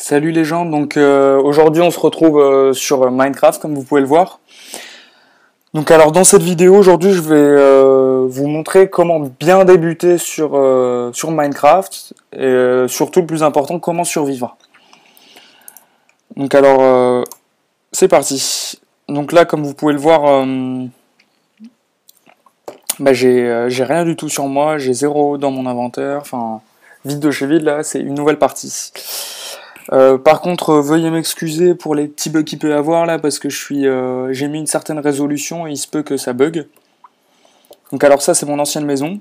Salut les gens, donc aujourd'hui on se retrouve sur Minecraft comme vous pouvez le voir. Donc alors dans cette vidéo aujourd'hui je vais vous montrer comment bien débuter sur Minecraft et surtout le plus important comment survivre. Donc alors c'est parti. Donc là comme vous pouvez le voir j'ai rien du tout sur moi, j'ai zéro dans mon inventaire, enfin vide de chez vide là, c'est une nouvelle partie. Par contre, veuillez m'excuser pour les petits bugs qu'il peut y avoir là, parce que j'ai mis une certaine résolution et il se peut que ça bug. Donc alors ça, c'est mon ancienne maison.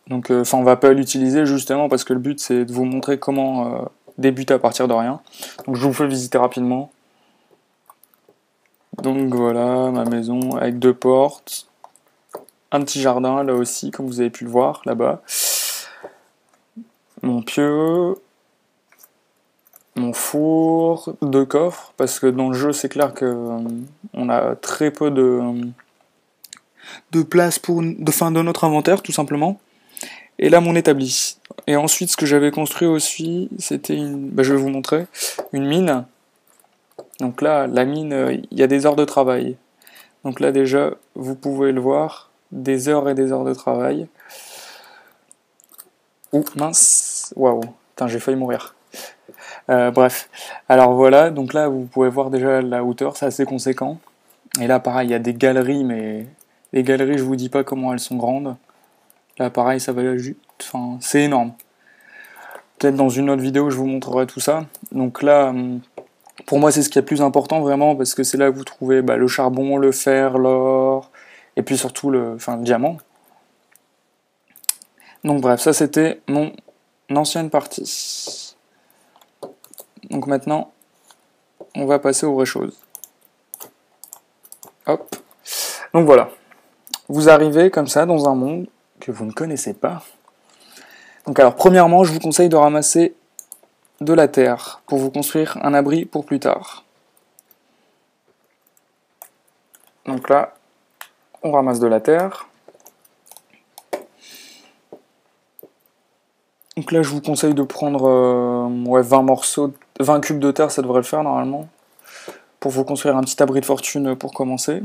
Donc, on va pas l'utiliser justement parce que le but c'est de vous montrer comment débuter à partir de rien. Donc je vous fais visiter rapidement. Donc voilà, ma maison avec deux portes, un petit jardin là aussi, comme vous avez pu le voir là-bas. Mon pieu. Mon four, deux coffres, parce que dans le jeu c'est clair que on a très peu de place de notre inventaire tout simplement. Et là mon établi. Et ensuite ce que j'avais construit aussi, c'était je vais vous montrer, une mine. Donc là la mine, il y a des heures de travail. Donc là déjà vous pouvez le voir, des heures et des heures de travail. Ouh mince, waouh, putain j'ai failli mourir. Bref, alors voilà, donc là vous pouvez voir déjà la hauteur, c'est assez conséquent. Et là pareil, il y a des galeries, mais les galeries je vous dis pas comment elles sont grandes. Là pareil, ça va juste, enfin c'est énorme. Peut-être dans une autre vidéo je vous montrerai tout ça. Donc là, pour moi c'est ce qui est le plus important vraiment, parce que c'est là que vous trouvez le charbon, le fer, l'or, et puis surtout le diamant. Donc bref, ça c'était mon ancienne partie. Donc maintenant, on va passer aux vraies choses. Hop. Donc voilà. Vous arrivez comme ça dans un monde que vous ne connaissez pas. Donc alors, premièrement, je vous conseille de ramasser de la terre pour vous construire un abri pour plus tard. Donc là, on ramasse de la terre. Donc là, je vous conseille de prendre 20 cubes de terre, ça devrait le faire normalement, pour vous construire un petit abri de fortune pour commencer.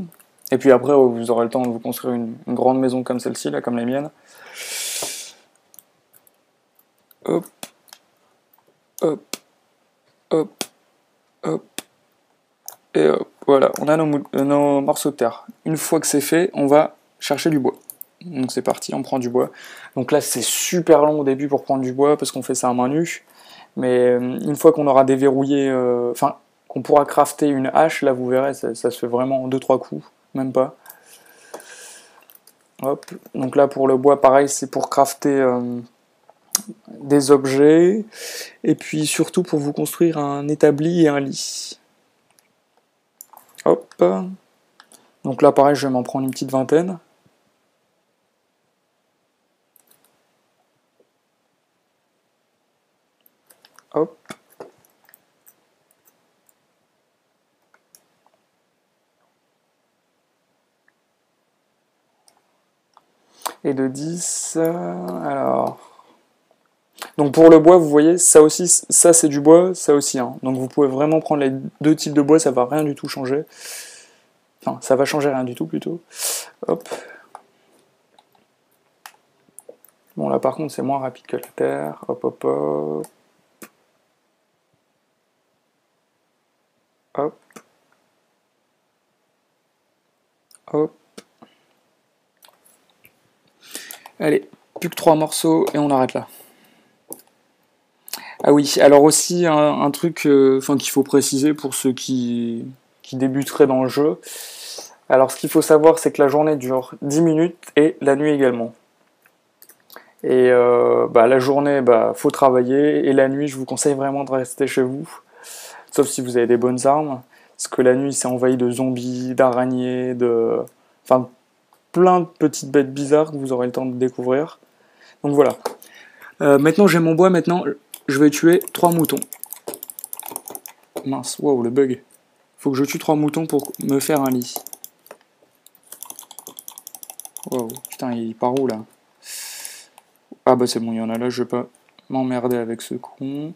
Et puis après, vous aurez le temps de vous construire une grande maison comme celle-ci, là, comme les miennes. Hop, hop, hop, hop, et hop. Voilà, on a nos morceaux de terre. Une fois que c'est fait, on va chercher du bois. Donc c'est parti, on prend du bois. Donc là, c'est super long au début pour prendre du bois, parce qu'on fait ça à main nue. Mais une fois qu'on aura déverrouillé, qu'on pourra crafter une hache, là vous verrez, ça se fait vraiment en 2-3 coups, même pas. Hop, donc là pour le bois, pareil, c'est pour crafter des objets, et puis surtout pour vous construire un établi et un lit. Hop, donc là pareil, je vais m'en prendre une petite vingtaine. Hop. Et de 10, alors... Donc pour le bois, vous voyez, ça aussi, ça c'est du bois, ça aussi. Hein. Donc vous pouvez vraiment prendre les deux types de bois, ça va rien du tout changer. Enfin, ça va changer rien du tout plutôt. Hop. Bon là par contre c'est moins rapide que la terre. Hop hop hop. Hop. Hop. Allez, plus que 3 morceaux et on arrête là. Ah oui, alors aussi un truc qu'il faut préciser pour ceux qui débuteraient dans le jeu. Alors ce qu'il faut savoir c'est que la journée dure 10 minutes et la nuit également. Et la journée, faut travailler, et la nuit, je vous conseille vraiment de rester chez vous, sauf si vous avez des bonnes armes, parce que la nuit, c'est envahi de zombies, d'araignées, enfin, plein de petites bêtes bizarres que vous aurez le temps de découvrir. Donc voilà. Maintenant, j'ai mon bois, maintenant, je vais tuer 3 moutons. Mince, wow, le bug. Faut que je tue 3 moutons pour me faire un lit. Wow, putain, il part où, là? Ah bah c'est bon, il y en a là, je vais pas m'emmerder avec ce con.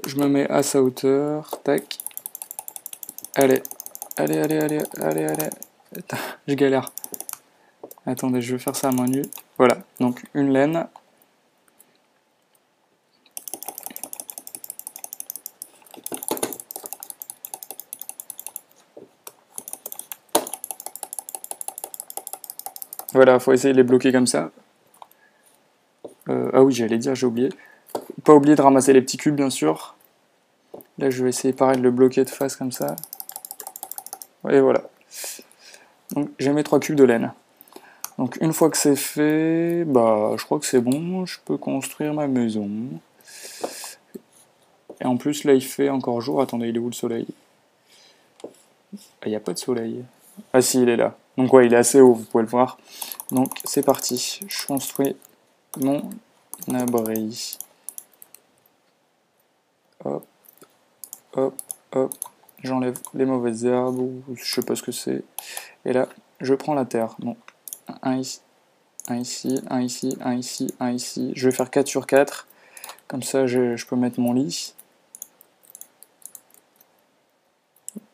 Je me mets à sa hauteur. Tac. Allez. Allez, allez, allez, allez, allez. Je galère. Attendez, je vais faire ça à main nue. Voilà, donc une laine. Voilà, faut essayer de les bloquer comme ça. Ah oui, j'allais dire, j'ai oublié. Pas oublier de ramasser les petits cubes, bien sûr. Là, je vais essayer pareil de le bloquer de face comme ça. Et voilà. Donc, j'ai mes 3 cubes de laine. Donc, une fois que c'est fait, bah, je crois que c'est bon. Je peux construire ma maison. Et en plus, là, il fait encore jour. Attendez, il est où le soleil? Ah, il n'y a pas de soleil. Ah si, il est là. Donc ouais, il est assez haut, vous pouvez le voir. Donc, c'est parti. Je construis mon abri. Hop, hop, hop. J'enlève les mauvaises herbes, ou je sais pas ce que c'est. Et là, je prends la terre. Donc, un ici, un ici, un ici, un ici, un ici. Je vais faire 4 sur 4. Comme ça, je peux mettre mon lit.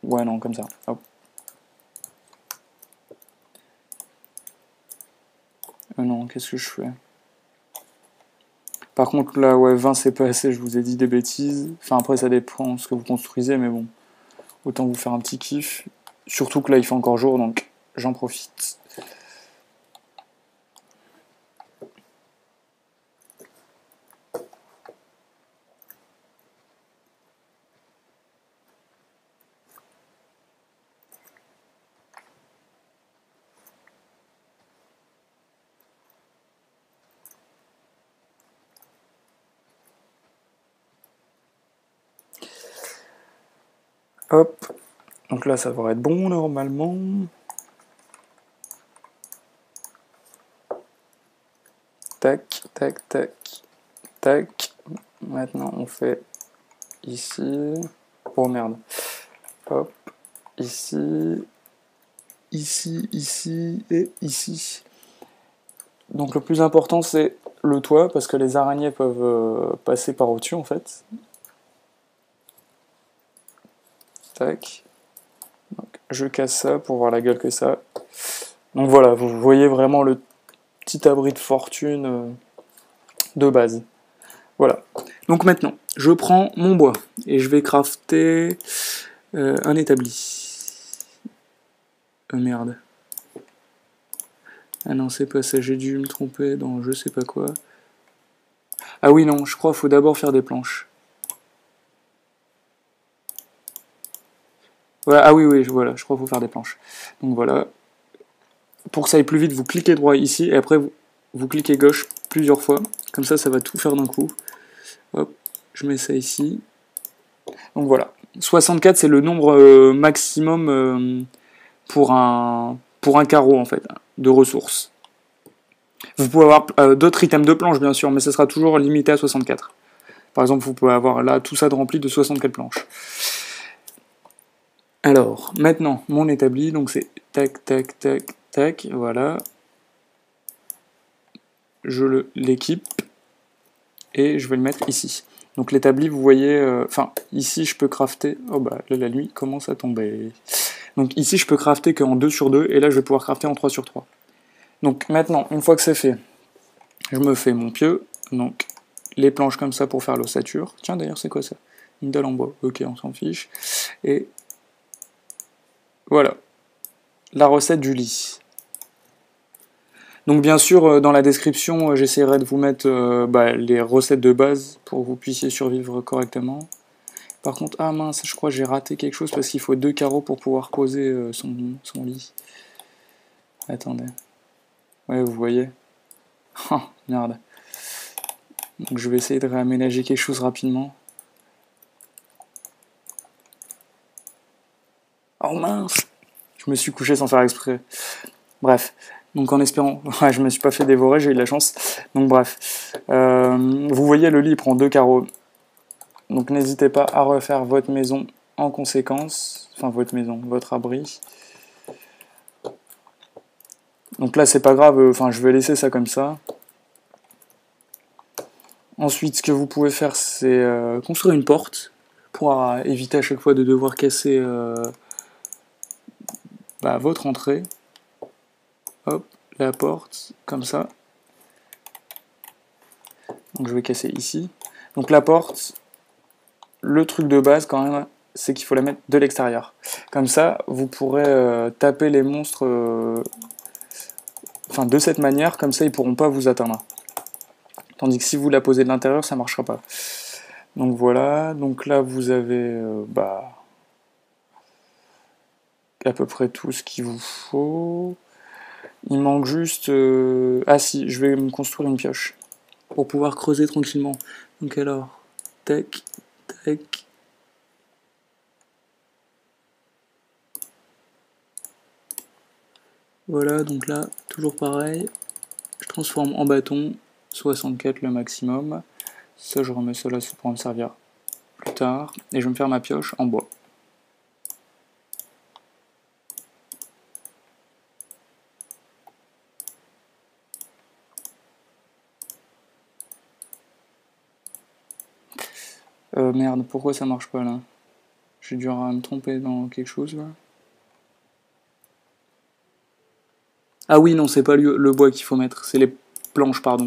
Ouais, non, comme ça. Hop. Non, qu'est-ce que je fais? Par contre, là, ouais, 20 c'est pas assez, je vous ai dit des bêtises. Enfin, après, ça dépend de ce que vous construisez, mais bon. Autant vous faire un petit kiff. Surtout que là, il fait encore jour, donc j'en profite. Hop. Donc là, ça devrait être bon, normalement. Tac, tac, tac, tac. Maintenant, on fait ici. Oh merde. Hop. Ici. Ici, ici et ici. Donc le plus important, c'est le toit, parce que les araignées peuvent passer par au-dessus, en fait. Tac. Donc, je casse ça pour voir la gueule que ça. Donc voilà, vous voyez vraiment le petit abri de fortune de base. Voilà. Donc maintenant, je prends mon bois et je vais crafter un établi. Merde. Ah non, c'est pas ça, j'ai dû me tromper dans je sais pas quoi. Ah oui, non, je crois qu'il faut d'abord faire des planches. Voilà, ah oui, oui, voilà, je crois qu'il faut faire des planches. Donc voilà. Pour que ça aille plus vite, vous cliquez droit ici et après vous cliquez gauche plusieurs fois. Comme ça va tout faire d'un coup. Hop, je mets ça ici. Donc voilà. 64, c'est le nombre maximum pour un carreau, en fait, de ressources. Vous pouvez avoir d'autres items de planches, bien sûr, mais ça sera toujours limité à 64. Par exemple, vous pouvez avoir là tout ça de rempli de 64 planches. Alors, maintenant, mon établi, donc c'est tac, tac, tac, tac, voilà. Je l'équipe et je vais le mettre ici. Donc l'établi, vous voyez, enfin, ici je peux crafter, oh bah là la nuit commence à tomber. Donc ici je peux crafter qu'en 2 sur 2 et là je vais pouvoir crafter en 3 sur 3. Donc maintenant, une fois que c'est fait, je me fais mon pieu, donc les planches comme ça pour faire l'ossature. Tiens d'ailleurs c'est quoi ça? Une dalle en bois, ok on s'en fiche. Et voilà, la recette du lit. Donc bien sûr, dans la description, j'essaierai de vous mettre les recettes de base pour que vous puissiez survivre correctement. Par contre, ah mince, je crois que j'ai raté quelque chose parce qu'il faut 2 carreaux pour pouvoir poser son lit. Attendez. Ouais, vous voyez. Oh, merde. Donc je vais essayer de réaménager quelque chose rapidement. Oh mince! Je me suis couché sans faire exprès. Bref. Donc en espérant... Ouais, je me suis pas fait dévorer, j'ai eu de la chance. Donc bref. Vous voyez, le lit prend 2 carreaux. Donc n'hésitez pas à refaire votre maison en conséquence. Enfin, votre maison, votre abri. Donc là, c'est pas grave. Enfin, je vais laisser ça comme ça. Ensuite, ce que vous pouvez faire, c'est construire une porte pour éviter à chaque fois de devoir casser votre entrée. Hop, la porte, comme ça. Donc je vais casser ici. Donc la porte, le truc de base quand même, c'est qu'il faut la mettre de l'extérieur. Comme ça, vous pourrez taper les monstres de cette manière, comme ça ils pourront pas vous atteindre. Tandis que si vous la posez de l'intérieur, ça marchera pas. Donc voilà, donc là vous avez à peu près tout ce qu'il vous faut. Il manque juste... Ah si, je vais me construire une pioche pour pouvoir creuser tranquillement. Donc alors, tac, tac. Voilà, donc là, toujours pareil. Je transforme en bâton, 64 le maximum. Ça, je remets ça là, ça pourra me servir plus tard. Et je vais me faire ma pioche en bois. Merde, pourquoi ça marche pas là? J'ai dû me tromper dans quelque chose là. Ah oui, non, c'est pas le bois qu'il faut mettre, c'est les planches, pardon.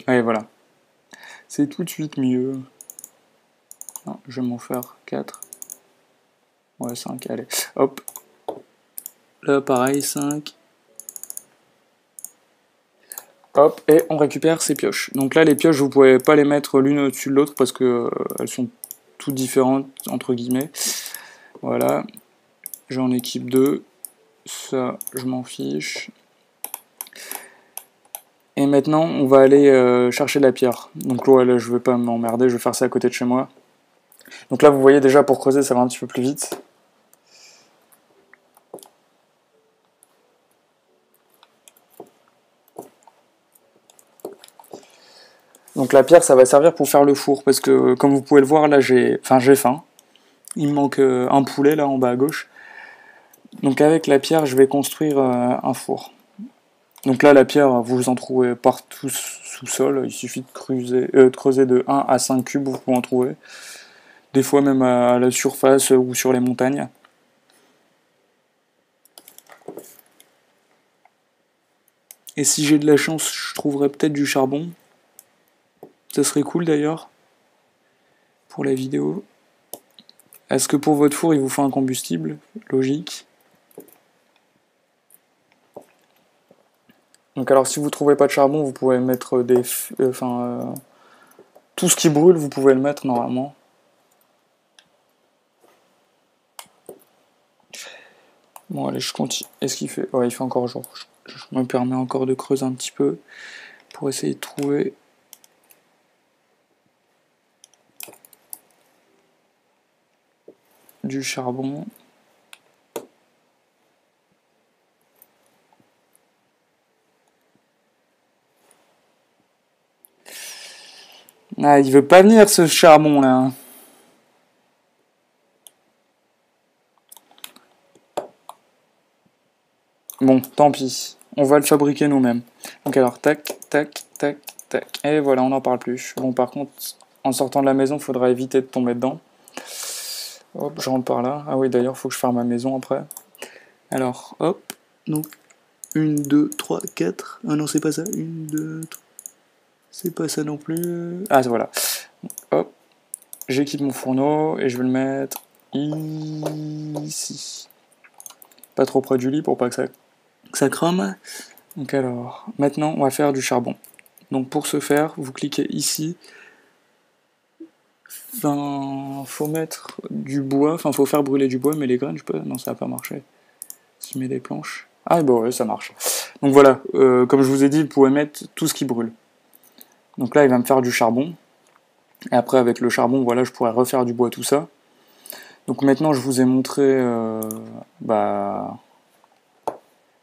Allez, voilà. C'est tout de suite mieux. Non, je vais m'en faire 4. Ouais, 5, allez. Hop. Là, pareil, 5. Hop, et on récupère ces pioches. Donc là, les pioches, vous pouvez pas les mettre l'une au-dessus de l'autre parce que elles sont toutes différentes, entre guillemets. Voilà. J'en équipe 2. Ça, je m'en fiche. Et maintenant, on va aller chercher de la pierre. Donc là, je vais pas m'emmerder, je vais faire ça à côté de chez moi. Donc là, vous voyez déjà, pour creuser, ça va un petit peu plus vite. Donc la pierre, ça va servir pour faire le four, parce que comme vous pouvez le voir, là, j'ai faim. Il me manque un poulet, là, en bas à gauche. Donc avec la pierre, je vais construire un four. Donc là, la pierre, vous en trouvez partout sous-sol. Il suffit de creuser de 1 à 5 cubes, vous pouvez en trouver. Des fois même à la surface ou sur les montagnes. Et si j'ai de la chance, je trouverai peut-être du charbon. Ça serait cool d'ailleurs, pour la vidéo. Est-ce que pour votre four, il vous faut un combustible? Logique. Donc alors si vous trouvez pas de charbon, vous pouvez mettre tout ce qui brûle, vous pouvez le mettre normalement. Bon allez, je continue. Est-ce qu'il fait... Ouais, il fait encore jour. Je me permets encore de creuser un petit peu pour essayer de trouver... du charbon. Ah, il veut pas venir ce charbon là. Bon, tant pis. On va le fabriquer nous-mêmes. Donc alors, tac, tac, tac, tac. Et voilà, on n'en parle plus. Bon, par contre, en sortant de la maison, il faudra éviter de tomber dedans. Hop, je rentre par là. Ah oui, d'ailleurs, il faut que je ferme ma maison après. Alors, hop. Donc, 1, 2, 3, 4. Ah non, c'est pas ça. 1, 2, 3. C'est pas ça non plus. Ah, voilà. Hop. J'équipe mon fourneau et je vais le mettre ici. Pas trop près du lit pour pas que ça crame. Donc alors, maintenant, on va faire du charbon. Donc pour ce faire, vous cliquez ici. Faut mettre du bois, faut faire brûler du bois, mais les graines, je peux... Non, ça va pas marcher. Si je mets des planches... Ah bon, ouais, ça marche. Donc voilà, comme je vous ai dit, vous pouvez mettre tout ce qui brûle. Donc là, il va me faire du charbon. Et après, avec le charbon, voilà, je pourrais refaire du bois, tout ça. Donc maintenant, je vous ai montré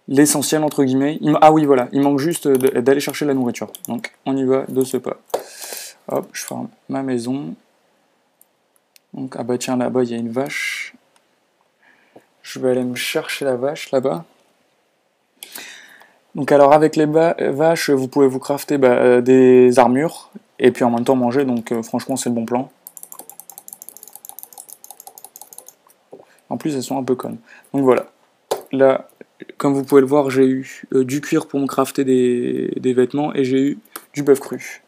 l'essentiel, entre guillemets. Ah oui, voilà, il manque juste d'aller chercher la nourriture. Donc on y va de ce pas. Hop, je ferme ma maison. Donc, ah bah tiens, là-bas, il y a une vache. Je vais aller me chercher la vache, là-bas. Donc alors avec les vaches, vous pouvez vous crafter des armures, et puis en même temps manger, donc franchement c'est le bon plan. En plus elles sont un peu connes. Donc voilà, là, comme vous pouvez le voir, j'ai eu du cuir pour me crafter des vêtements, et j'ai eu du bœuf cru.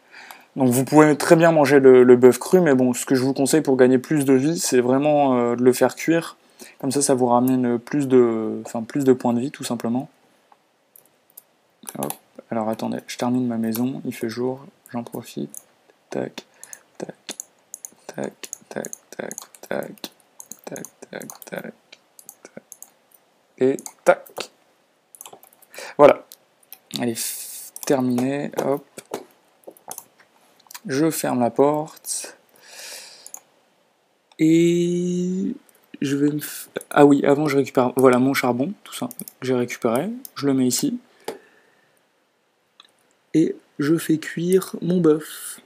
Donc vous pouvez très bien manger le bœuf cru, mais bon, ce que je vous conseille pour gagner plus de vie, c'est vraiment de le faire cuire. Comme ça vous ramène plus de points de vie, tout simplement. Hop. Alors attendez, je termine ma maison, il fait jour, j'en profite. Tac, tac, tac, tac, tac, tac, tac, tac, tac, et tac. Voilà. Allez, terminé, hop. Je ferme la porte. Et je vais me... Ah oui, avant je récupère... Voilà mon charbon, tout ça, que j'ai récupéré. Je le mets ici. Et je fais cuire mon bœuf.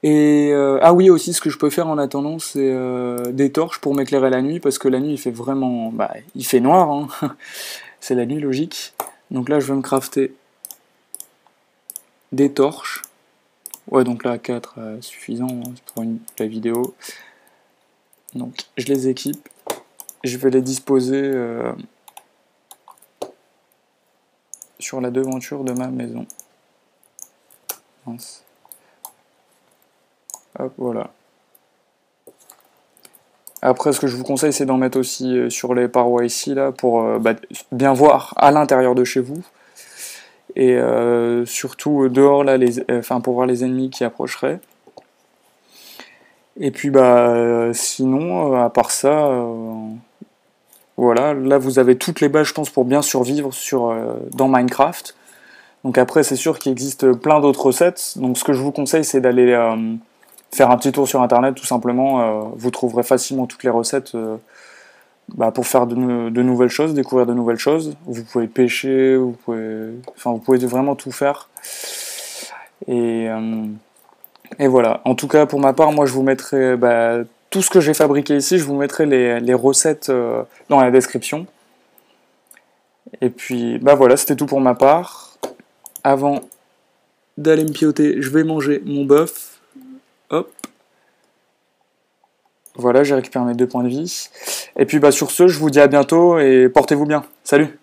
Et ah oui, aussi ce que je peux faire en attendant, c'est des torches pour m'éclairer la nuit, parce que la nuit il fait vraiment... Bah, il fait noir, hein. C'est la nuit logique. Donc là je vais me crafter des torches. Ouais, donc là 4 suffisant hein, pour la vidéo. Donc je les équipe. Je vais les disposer sur la devanture de ma maison. Mince. Hop, voilà. Après, ce que je vous conseille, c'est d'en mettre aussi sur les parois ici, là, pour bien voir à l'intérieur de chez vous. Et surtout dehors, là, pour voir les ennemis qui approcheraient. Et puis, sinon, à part ça, voilà, là, vous avez toutes les bases, je pense, pour bien survivre dans Minecraft. Donc après, c'est sûr qu'il existe plein d'autres recettes. Donc ce que je vous conseille, c'est d'aller faire un petit tour sur internet, tout simplement. Vous trouverez facilement toutes les recettes pour faire de nouvelles choses, découvrir de nouvelles choses. Vous pouvez pêcher, vous pouvez vraiment tout faire. Et voilà. En tout cas, pour ma part, moi je vous mettrai tout ce que j'ai fabriqué ici, je vous mettrai les recettes dans la description. Et puis voilà, c'était tout pour ma part. Avant d'aller me pioter, je vais manger mon bœuf. Hop. Voilà, j'ai récupéré mes 2 points de vie. Et puis sur ce, je vous dis à bientôt et portez-vous bien. Salut!